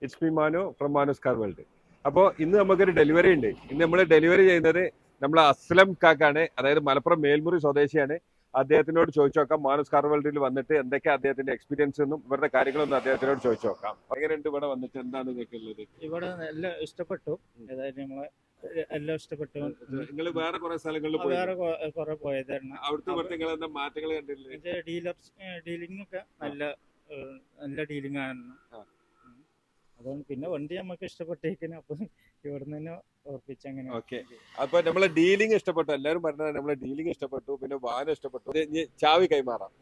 It's me Manu from Manu's car world. അപ്പോൾ ഇന്ന് നമുക്കൊരു ഡെലിവറി ഉണ്ട്. ഇന്ന് നമ്മൾ ഡെലിവറി ചെയ്യുന്നത് നമ്മളെ അസ്ലം കാക്കാണ്, അതായത് മലപ്പുറം മേൽമുറി സ്വദേശിയാണ്. അദ്ദേഹത്തിനോട് ചോദിച്ചു നോക്കാം മാനുസ് കാർ വേൾഡിൽ വന്നിട്ട് എന്തൊക്കെയാ അദ്ദേഹത്തിന്റെ എക്സ്പീരിയൻസ് എന്നും ഇവരുടെ കാര്യങ്ങളൊന്നും അദ്ദേഹത്തിനോട് ചോദിച്ചു നോക്കാം. എങ്ങനെയുണ്ട് ഇവിടെ വന്നിട്ട്, എന്താണ് ഇതൊക്കെ ഉള്ളത്? ഇവിടെ എല്ലാം ഇഷ്ടപ്പെട്ടു. ഏതായാലും നമ്മളെ എല്ലാം ഇഷ്ടപ്പെട്ടു. നിങ്ങൾ വേറെ കുറെ സ്ഥലങ്ങളിൽ വേറെ കുറെ പോയതായിരുന്നു. അവിടുത്തെ ഇവിടുത്തെ നിങ്ങൾ എന്താ മാറ്റങ്ങൾ കണ്ടില്ലേ? ഡീലിംഗ് ഒക്കെ നല്ല ഡീലിംഗ് ആണ്. അതുകൊണ്ട് പിന്നെ വണ്ടി നമുക്ക് ഇഷ്ടപ്പെട്ടേക്കിന്, അപ്പൊ ഇവിടുന്ന് തന്നെ ഉറപ്പിച്ചങ്ങനെ. ഓക്കെ, അപ്പൊ നമ്മളെ ഡീലിംഗ് ഇഷ്ടപ്പെട്ടു. എല്ലാവരും പറഞ്ഞത് നമ്മളെ ഡീലിംഗ് ഇഷ്ടപ്പെട്ടു, പിന്നെ വാഹനം ഇഷ്ടപ്പെട്ടു. ചാവി കൈമാറാം.